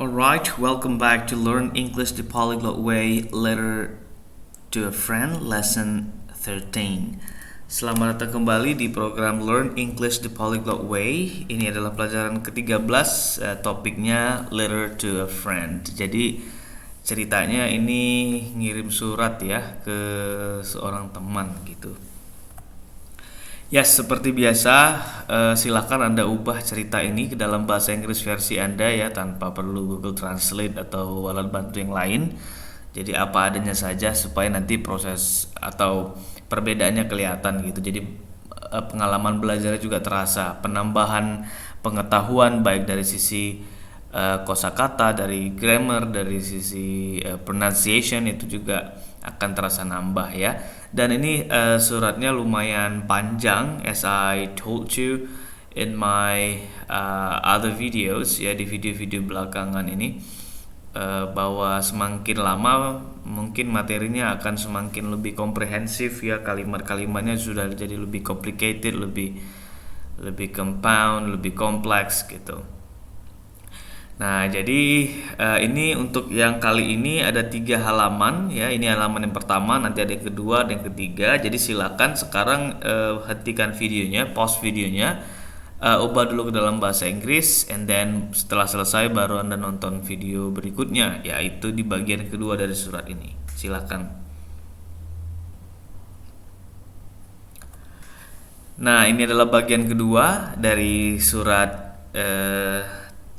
Alright, welcome back to Learn English the Polyglot Way, Letter to a Friend, Lesson 13. Selamat datang kembali di program Learn English the Polyglot Way. Ini adalah pelajaran ke-13, topiknya Letter to a Friend. Jadi ceritanya ini ngirim surat ya ke seorang teman gitu. Ya, seperti biasa, silakan Anda ubah cerita ini ke dalam bahasa Inggris versi Anda ya, tanpa perlu Google Translate atau alat bantu yang lain. Jadi apa adanya saja supaya nanti proses atau perbedaannya kelihatan gitu. Jadi pengalaman belajarnya juga terasa, penambahan pengetahuan baik dari sisi kosakata, dari grammar, dari sisi pronunciation itu juga akan terasa nambah ya. Dan ini suratnya lumayan panjang, as I told you in my other videos ya, di video-video belakangan ini, bahwa semakin lama mungkin materinya akan semakin lebih komprehensif ya, kalimat-kalimatnya sudah jadi lebih complicated, lebih compound, lebih kompleks gitu. Nah, jadi ini untuk yang kali ini ada 3 halaman ya. Ini halaman yang pertama, nanti ada yang kedua dan yang ketiga. Jadi silakan sekarang hentikan videonya, pause videonya, ubah dulu ke dalam bahasa Inggris, and then setelah selesai baru Anda nonton video berikutnya, yaitu di bagian kedua dari surat ini. Silakan. Nah, ini adalah bagian kedua dari surat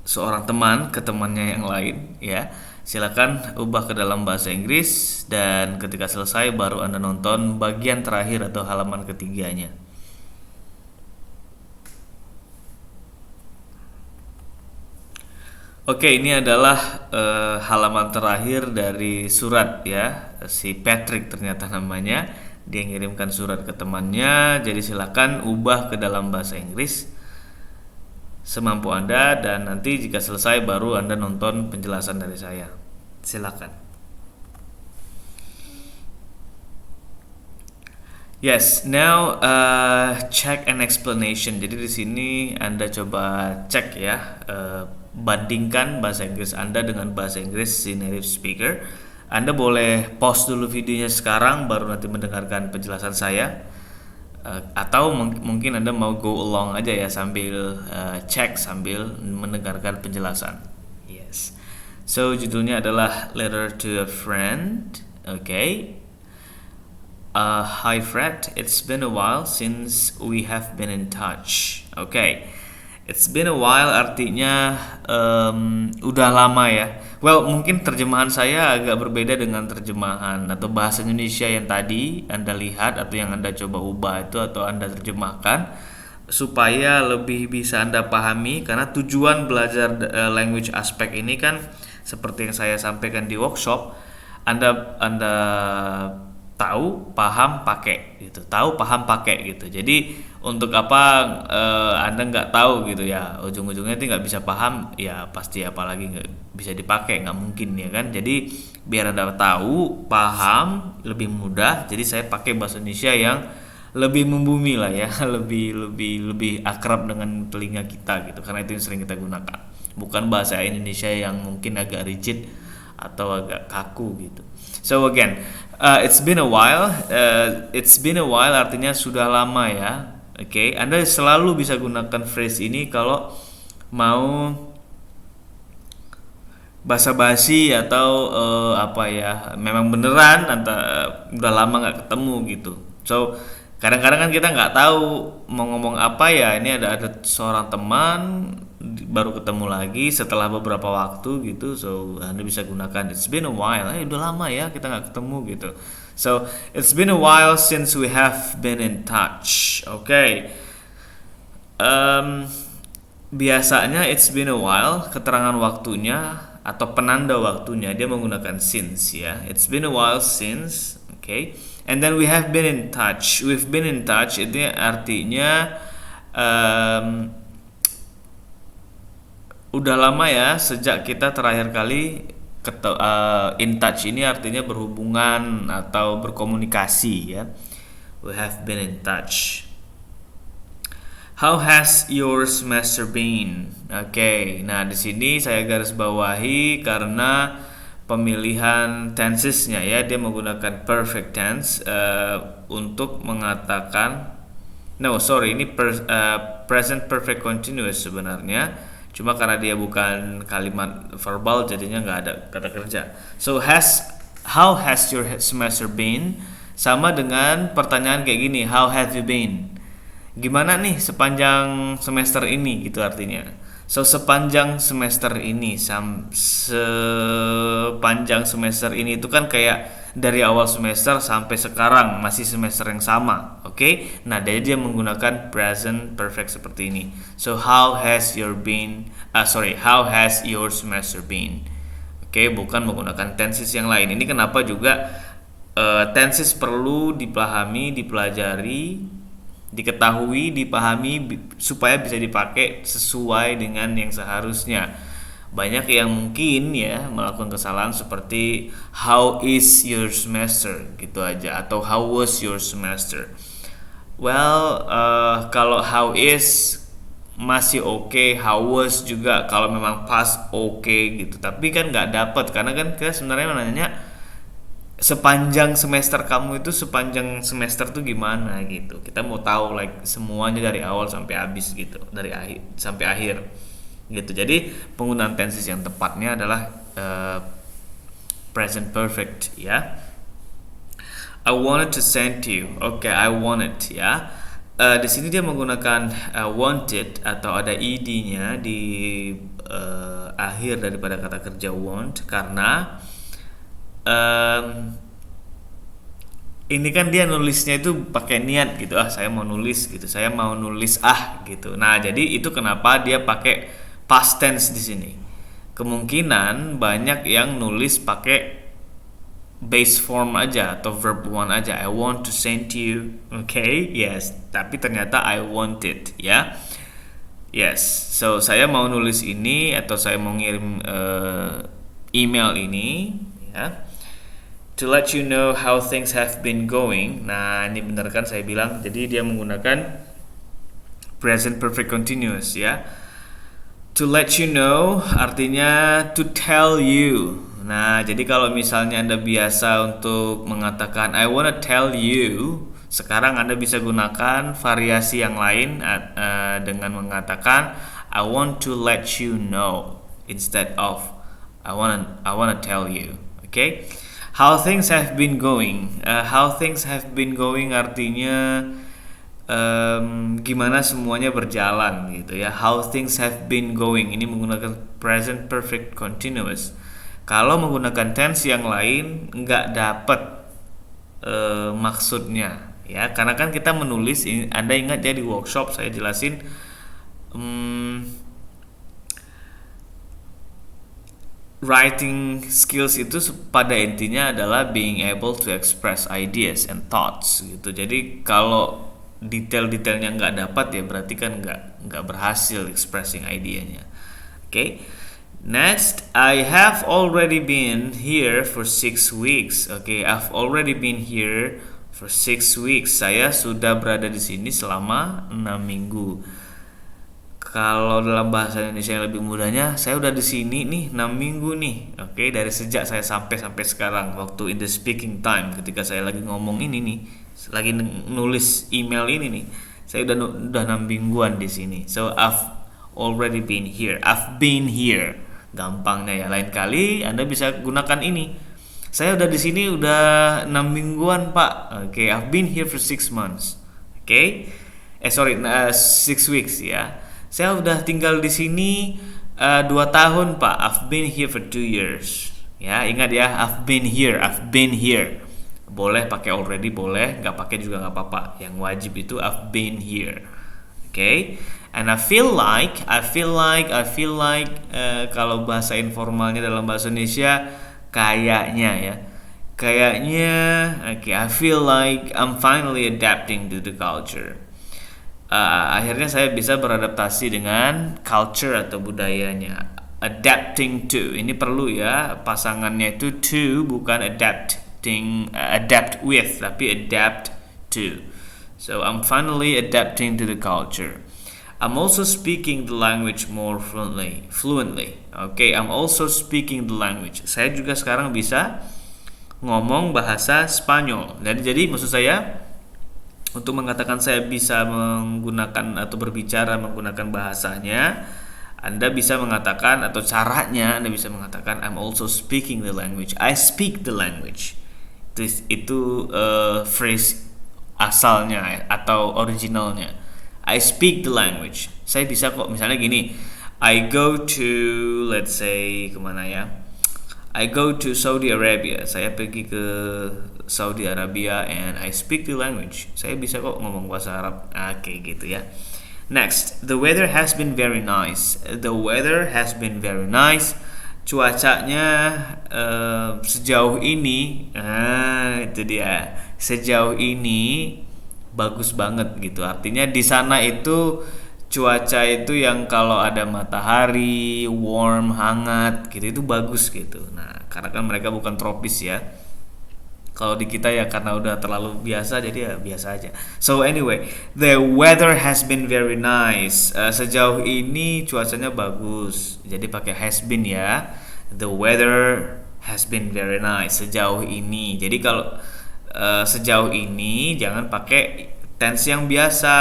seorang teman ke temannya yang lain ya. Silakan ubah ke dalam bahasa Inggris, dan ketika selesai baru Anda nonton bagian terakhir atau halaman ketiganya. Oke, ini adalah halaman terakhir dari surat ya. Si Patrick ternyata namanya. Dia ngirimkan surat ke temannya. Jadi silakan ubah ke dalam bahasa Inggris semampu Anda, dan nanti jika selesai baru Anda nonton penjelasan dari saya. Silakan. Yes, now check an explanation. Jadi di sini Anda coba cek ya, bandingkan bahasa Inggris Anda dengan bahasa Inggris si native speaker. Anda boleh pause dulu videonya sekarang baru nanti mendengarkan penjelasan saya. Atau mungkin Anda mau go along aja ya, sambil cek sambil mendengarkan penjelasan. Yes. So judulnya adalah Letter to a Friend. Okay. Hi Fred, it's been a while since we have been in touch. Okay. It's been a while artinya udah lama ya. Well, mungkin terjemahan saya agak berbeda dengan terjemahan atau bahasa Indonesia yang tadi Anda lihat atau yang Anda coba ubah itu atau Anda terjemahkan supaya lebih bisa Anda pahami, karena tujuan belajar language aspek ini kan seperti yang saya sampaikan di workshop, Anda tahu, paham, pakai gitu. Tahu, paham, pakai gitu. Jadi untuk apa Anda nggak tahu gitu ya, ujung-ujungnya itu nggak bisa paham ya, pasti apalagi nggak bisa dipakai, nggak mungkin ya kan. Jadi biar Anda tahu, paham, lebih mudah, jadi saya pakai bahasa Indonesia yang lebih membumi lah ya, lebih akrab dengan telinga kita gitu, karena itu yang sering kita gunakan, bukan bahasa Indonesia yang mungkin agak rigid atau agak kaku gitu. So again, it's been a while. It's been a while artinya sudah lama ya. Oke, Anda selalu bisa gunakan phrase ini kalau mau basa-basi atau apa ya, memang beneran udah lama nggak ketemu gitu. So kadang-kadang kan kita nggak tahu mau ngomong apa ya. Ini ada seorang teman baru ketemu lagi setelah beberapa waktu gitu. So Anda bisa gunakan it's been a while. Udah lama ya kita nggak ketemu gitu. So it's been a while since we have been in touch. Okay. Biasanya it's been a while, keterangan waktunya atau penanda waktunya dia menggunakan since ya. It's been a while since. Okay. And then we have been in touch. We've been in touch itu artinya udah lama ya sejak kita terakhir kali in touch. Ini artinya berhubungan atau berkomunikasi ya. We have been in touch. How has your semester been? Oke, nah di sini saya garis bawahi karena pemilihan tensesnya ya, dia menggunakan perfect tense untuk mengatakan, ini present perfect continuous sebenarnya. Cuma karena dia bukan kalimat verbal jadinya nggak ada kata kerja. So how has your semester been? Sama dengan pertanyaan kayak gini, how have you been? Gimana nih sepanjang semester ini gitu artinya. So sepanjang semester ini sepanjang semester ini itu kan kayak dari awal semester sampai sekarang masih semester yang sama, oke? Nah, dia menggunakan present perfect seperti ini. So how has your semester been? Oke, bukan menggunakan tenses yang lain. Ini kenapa juga tenses perlu dipahami, dipelajari, diketahui, dipahami supaya bisa dipakai sesuai dengan yang seharusnya. Banyak yang mungkin ya melakukan kesalahan seperti how is your semester gitu aja, atau how was your semester. Well, kalau how is masih oke, how was juga kalau memang pas oke gitu. Tapi kan nggak dapat karena kan kita sebenarnya nanya sepanjang semester kamu itu, sepanjang semester tuh gimana gitu. Kita mau tahu semuanya dari awal sampai habis gitu, dari akhir sampai akhir gitu. Jadi penggunaan tenses yang tepatnya adalah present perfect ya. I wanted to send you. Oke, I wanted ya. Di sini dia menggunakan wanted atau ada ed-nya di akhir daripada kata kerja want karena ini kan dia nulisnya itu pakai niat gitu, saya mau nulis gitu, saya mau nulis gitu. Nah, jadi itu kenapa dia pakai past tense di sini. Kemungkinan banyak yang nulis pakai base form aja atau verb one aja. I want to send you, okay, yes. Tapi ternyata I wanted ya. Yes, so saya mau nulis ini atau saya mau ngirim email ini ya. To let you know how things have been going. Nah, ini benar kan saya bilang. Jadi dia menggunakan present perfect continuous ya. To let you know artinya to tell you. Nah, jadi kalau misalnya Anda biasa untuk mengatakan I wanna tell you, sekarang Anda bisa gunakan variasi yang lain dengan mengatakan I want to let you know instead of I wanna tell you. Okay? How things have been going. How things have been going artinya gimana semuanya berjalan gitu ya. How things have been going ini menggunakan present perfect continuous. Kalau menggunakan tense yang lain nggak dapat maksudnya ya, karena kan kita menulis. Anda ingat ya di workshop saya jelasin writing skills itu pada intinya adalah being able to express ideas and thoughts gitu. Jadi kalau detail-detailnya nggak dapat ya berarti kan nggak berhasil expressing idenya. Okay. Next, I have already been here for 6 weeks. Okay, I've already been here for 6 weeks. Saya sudah berada di sini selama 6 minggu. Kalau dalam bahasa Indonesia yang lebih mudahnya, saya udah di sini nih 6 minggu nih. Oke, dari sejak saya sampai sekarang, waktu in the speaking time, ketika saya lagi ngomong ini nih, lagi nulis email ini nih, saya udah 6 mingguan di sini. So I've already been here. I've been here. Gampangnya ya. Lain kali Anda bisa gunakan ini. Saya udah di sini udah 6 mingguan, Pak. Oke, I've been here for 6 months. Oke. 6 weeks ya. Saya udah tinggal di sini 2 tahun, Pak. I've been here for 2 years. Ya, ingat ya, I've been here. Boleh pakai already, boleh, nggak pakai juga nggak apa-apa. Yang wajib itu I've been here. Okay? And I feel like kalau bahasa informalnya dalam bahasa Indonesia kayaknya ya. I feel like I'm finally adapting to the culture. Akhirnya saya bisa beradaptasi dengan culture atau budayanya. Adapting to, ini perlu ya, pasangannya itu to, bukan adapt with, tapi adapt to. So I'm finally adapting to the culture. I'm also speaking the language more fluently. Oke, I'm also speaking the language. Saya juga sekarang bisa ngomong bahasa Spanyol. Jadi maksud saya untuk mengatakan saya bisa menggunakan atau berbicara menggunakan bahasanya, Anda bisa mengatakan atau caranya Anda bisa mengatakan I'm also speaking the language. I speak the language. Itu phrase asalnya atau originalnya. I speak the language. Saya bisa kok misalnya gini. I go to, let's say, kemana ya? I go to Saudi Arabia. Saya pergi ke Saudi Arabia and I speak the language. Saya bisa kok ngomong bahasa Arab. Oke, gitu ya. Next, the weather has been very nice. The weather has been very nice. Cuacanya sejauh ini, itu dia. Sejauh ini bagus banget gitu. Artinya di sana itu cuaca itu yang kalau ada matahari, warm, hangat gitu itu bagus gitu. Nah, karena kan mereka bukan tropis ya. Kalau di kita ya karena udah terlalu biasa jadi ya biasa aja. So anyway, the weather has been very nice. Sejauh ini cuacanya bagus. Jadi pakai has been ya. The weather has been very nice sejauh ini. Jadi kalau sejauh ini jangan pakai tense yang biasa.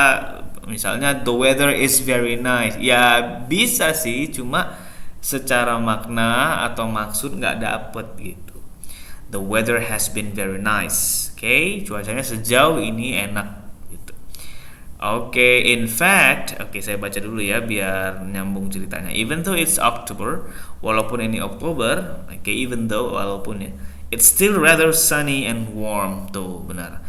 Misalnya the weather is very nice. Ya bisa sih, cuma secara makna atau maksud nggak dapet gitu. The weather has been very nice. Oke, cuacanya sejauh ini enak gitu. Oke, in fact, saya baca dulu ya biar nyambung ceritanya. Even though it's October, walaupun ini Oktober, even though walaupun ya, it's still rather sunny and warm. Tuh, benar.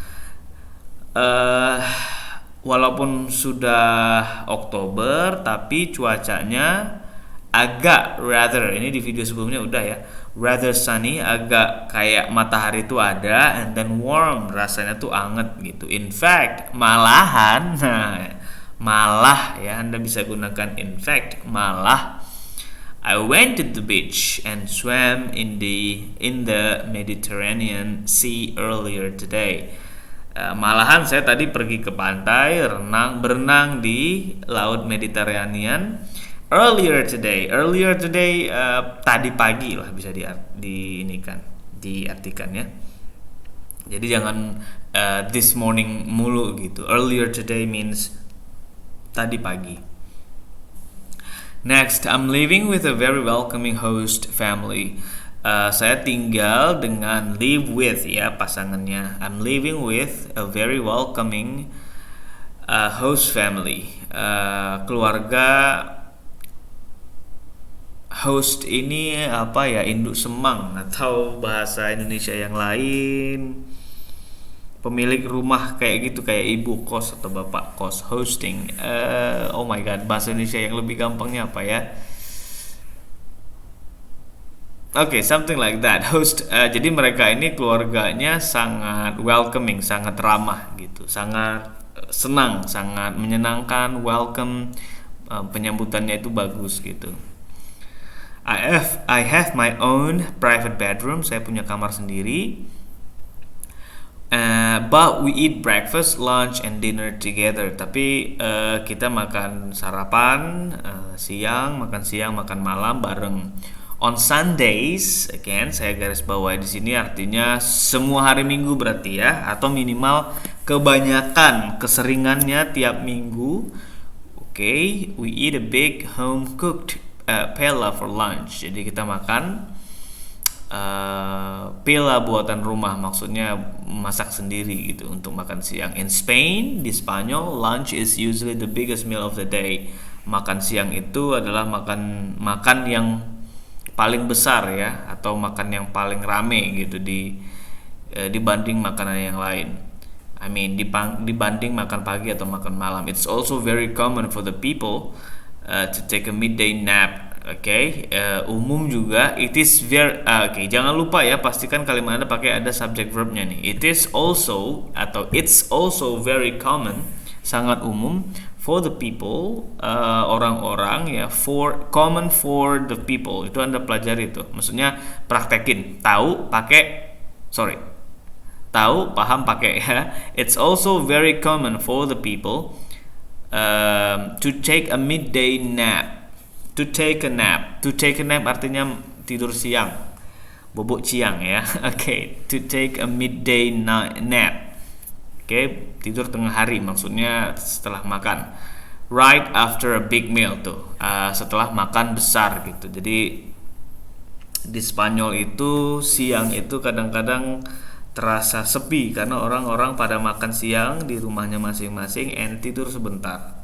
Walaupun sudah Oktober, tapi cuacanya agak rather, ini di video sebelumnya udah ya, rather sunny, agak kayak matahari itu ada, and then warm, rasanya tuh anget gitu. In fact, malahan, malah ya, Anda bisa gunakan in fact, malah I went to the beach and swam in the Mediterranean Sea earlier today. Malahan saya tadi pergi ke pantai, berenang di Laut Mediterranean earlier today. Earlier today tadi pagi lah bisa diartikan ya. Jadi jangan this morning mulu gitu. Earlier today means tadi pagi. Next, I'm living with a very welcoming host family. Saya tinggal dengan live with ya pasangannya. I'm living with a very welcoming host family. Keluarga host ini apa ya, induk semang atau bahasa Indonesia yang lain, pemilik rumah kayak gitu, kayak ibu kos atau bapak kos, hosting. Oh my god, bahasa Indonesia yang lebih gampangnya apa ya? Something like that. Host. Jadi mereka ini keluarganya sangat welcoming, sangat ramah gitu, sangat senang, sangat menyenangkan, welcome. Penyambutannya itu bagus gitu. I have my own private bedroom. Saya punya kamar sendiri. But we eat breakfast, lunch, and dinner together. Tapi kita makan sarapan siang, makan malam bareng. On Sundays, again saya garis bawahi di sini artinya semua hari Minggu berarti ya, atau minimal kebanyakan keseringannya tiap minggu. We eat a big home cooked paella for lunch. Jadi kita makan paella buatan rumah, maksudnya masak sendiri gitu untuk makan siang. In Spain, di Spanyol, lunch is usually the biggest meal of the day. Makan siang itu adalah makan yang paling besar ya, atau makan yang paling rame gitu dibanding makanan yang lain. Dibanding makan pagi atau makan malam. It's also very common for the people to take a midday nap. Umum juga. It is very jangan lupa ya, pastikan kalimat Anda pakai ada subject verbnya nih. It's also very common, sangat umum, for the people, orang-orang ya, common for the people. Itu Anda pelajari itu. Maksudnya praktekin. Tahu, paham, pakai ya. It's also very common for the people. To take a midday nap. To take a nap. To take a nap artinya tidur siang. Bobok ciang ya. Oke, to take a midday nap. Oke, tidur tengah hari maksudnya setelah makan. Right after a big meal tuh. Setelah makan besar gitu. Jadi di Spanyol itu siang itu kadang-kadang terasa sepi karena orang-orang pada makan siang di rumahnya masing-masing and tidur sebentar.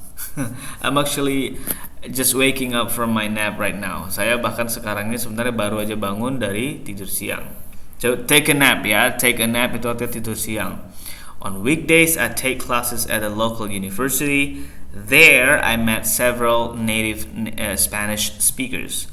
I'm actually just waking up from my nap right now. Saya bahkan sekarang ini sebenarnya baru aja bangun dari tidur siang. So take a nap ya, take a nap itu artinya tidur siang. On weekdays I take classes at a local university. There I met several native Spanish speakers.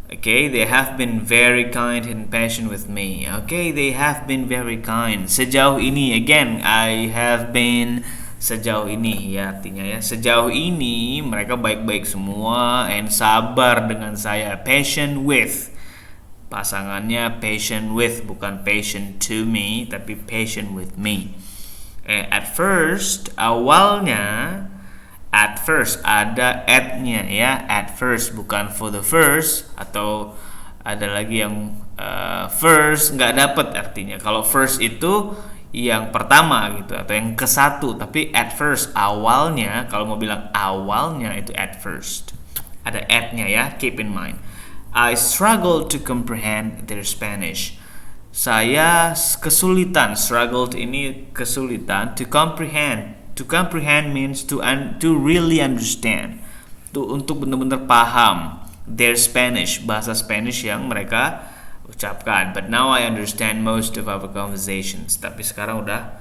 Okay, they have been very kind and patient with me. Okay, they have been very kind. Sejauh ini, again, I have been sejauh ini ya artinya ya. Sejauh ini mereka baik-baik semua and sabar dengan saya. Patient with. Pasangannya patient with, bukan patient to me, tapi patient with me. At first, awalnya at first ada at-nya ya, at first bukan for the first, atau ada lagi yang first nggak dapet artinya. Kalau first itu yang pertama gitu atau yang ke satu, tapi at first awalnya, kalau mau bilang awalnya itu at first ada at-nya ya, keep in mind. I struggle to comprehend their Spanish. Saya kesulitan, struggled ini kesulitan, to comprehend. To comprehend means to really understand. Untuk benar-benar paham their Spanish, bahasa Spanish yang mereka ucapkan. But now I understand most of our conversations. Tapi sekarang udah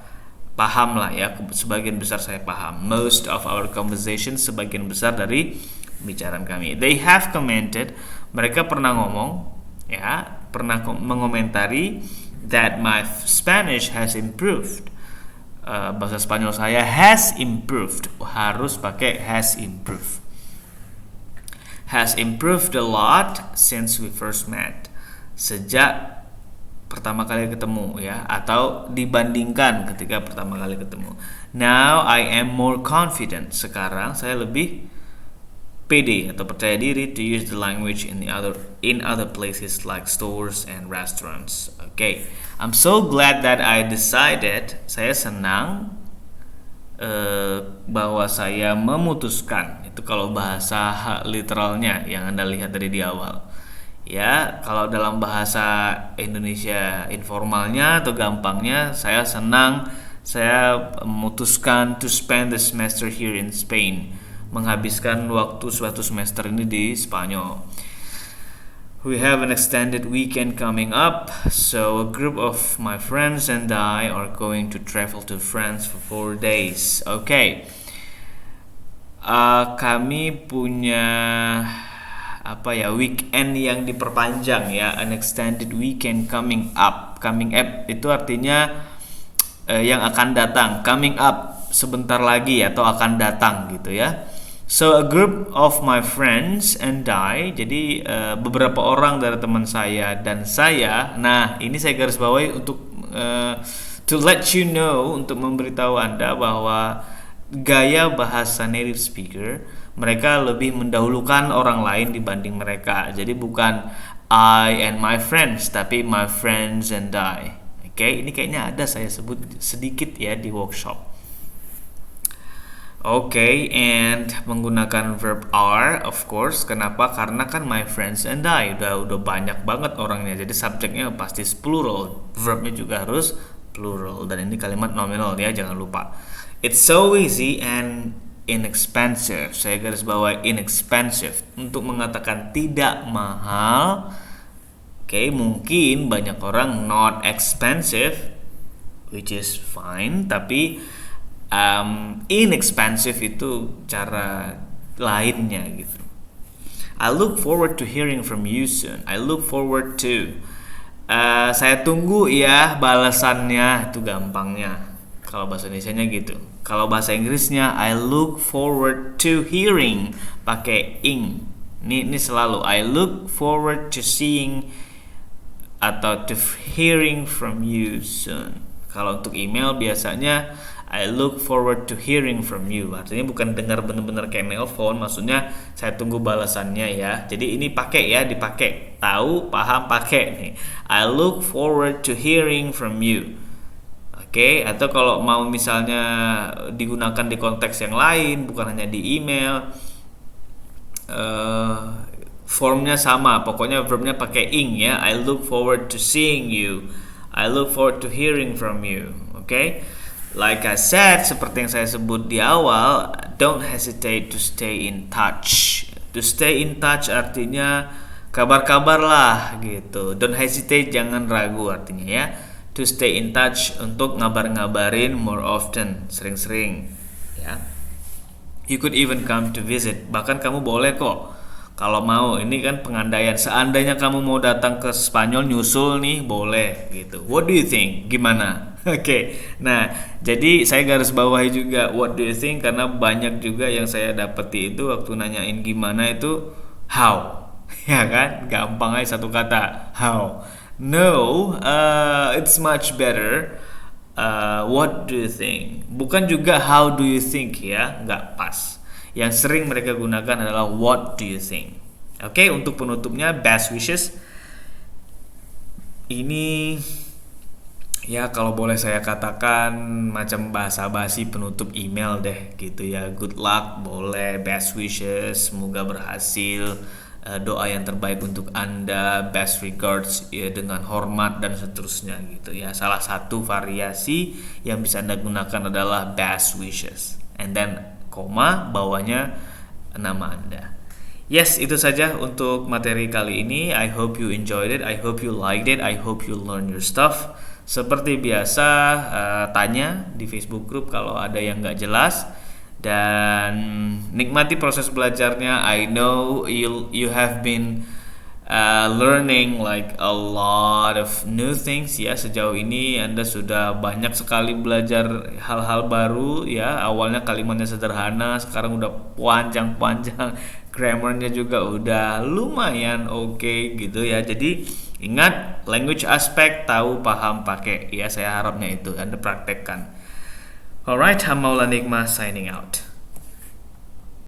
paham lah ya, sebagian besar saya paham. Most of our conversations, sebagian besar dari pembicaraan kami. They have commented, mereka pernah ngomong ya, pernah mengomentari that my Spanish has improved. Bahasa Spanyol saya has improved, harus pakai has improved. Has improved a lot since we first met. Sejak pertama kali ketemu ya, atau dibandingkan ketika pertama kali ketemu. Now I am more confident. Sekarang saya lebih pede atau percaya diri to use the language in other places like stores and restaurants. Okay, I'm so glad that I decided. Saya senang bahwa saya memutuskan. Itu kalau bahasa literalnya yang Anda lihat tadi di awal. Ya, kalau dalam bahasa Indonesia informalnya atau gampangnya, saya senang, saya memutuskan to spend the semester here in Spain. Menghabiskan waktu suatu semester ini di Spanyol. We have an extended weekend coming up, so a group of my friends and I are going to travel to France for 4 days. Okay. Kami punya weekend yang diperpanjang ya, an extended weekend coming up. Coming up itu artinya yang akan datang. Coming up sebentar lagi atau akan datang gitu ya. So a group of my friends and I, jadi beberapa orang dari teman saya dan saya. Nah, ini saya garis bawahi untuk to let you know, untuk memberitahu Anda bahwa gaya bahasa native speaker, mereka lebih mendahulukan orang lain dibanding mereka. Jadi bukan I and my friends, tapi my friends and I. Oke, ini kayaknya ada saya sebut sedikit ya di workshop. Okay, and menggunakan verb are, of course. Kenapa? Karena kan my friends and I udah banyak banget orangnya. Jadi subjeknya pasti plural, verbnya juga harus plural. Dan ini kalimat nominal ya, jangan lupa. It's so easy and inexpensive. Saya garis bawah inexpensive untuk mengatakan tidak mahal. Okay, mungkin banyak orang not expensive, which is fine, tapi inexpensive itu cara lainnya gitu. I look forward to hearing from you soon. I look forward to. Saya tunggu ya balasannya, itu gampangnya. Kalau bahasa Indonesianya gitu. Kalau bahasa Inggrisnya I look forward to hearing, pakai ing. Ini selalu I look forward to seeing atau to hearing from you soon. Kalau untuk email biasanya I look forward to hearing from you. Artinya bukan dengar bener-bener kayak nelpon, maksudnya saya tunggu balasannya ya. Jadi ini pakai ya, dipakai. Tahu, paham, pakai nih. I look forward to hearing from you. Oke, atau kalau mau misalnya digunakan di konteks yang lain, bukan hanya di email, formnya sama, pokoknya verbnya pakai ing ya. I look forward to seeing you. I look forward to hearing from you. Okay? Like I said, seperti yang saya sebut di awal, don't hesitate to stay in touch. To stay in touch artinya kabar-kabar lah gitu. Don't hesitate, jangan ragu artinya ya. To stay in touch, untuk ngabar-ngabarin more often, sering-sering ya. You could even come to visit. Bahkan kamu boleh kok kalau mau, ini kan pengandaian. Seandainya kamu mau datang ke Spanyol nyusul nih, boleh gitu. What do you think? Gimana? Oke. Nah, jadi saya garis bawahi juga what do you think, karena banyak juga yang saya dapeti itu waktu nanyain gimana itu how. Ya kan? Gampang aja satu kata, how. No, it's much better. What do you think? Bukan juga how do you think ya, nggak pas. Yang sering mereka gunakan adalah what do you think. Oke, untuk penutupnya best wishes. Ini ya kalau boleh saya katakan macam basa-basi penutup email deh gitu ya. Good luck boleh, best wishes, semoga berhasil, doa yang terbaik untuk Anda, best regards ya, dengan hormat dan seterusnya gitu ya. Salah satu variasi yang bisa Anda gunakan adalah best wishes. And then koma bawahnya nama Anda. Yes, itu saja untuk materi kali ini. I hope you enjoyed it. I hope you liked it. I hope you learn your stuff. Seperti biasa, tanya di Facebook group kalau ada yang nggak jelas, dan nikmati proses belajarnya. I know you have been learning like a lot of new things ya. Sejauh ini Anda sudah banyak sekali belajar hal-hal baru ya. Awalnya kalimatnya sederhana, sekarang udah panjang-panjang. Grammarnya juga udah lumayan oke gitu ya. Jadi ingat, language aspek, tahu, paham, pakai ya. Saya harapnya itu Anda praktekkan. Alright, I'm Maulana Nikmah signing out.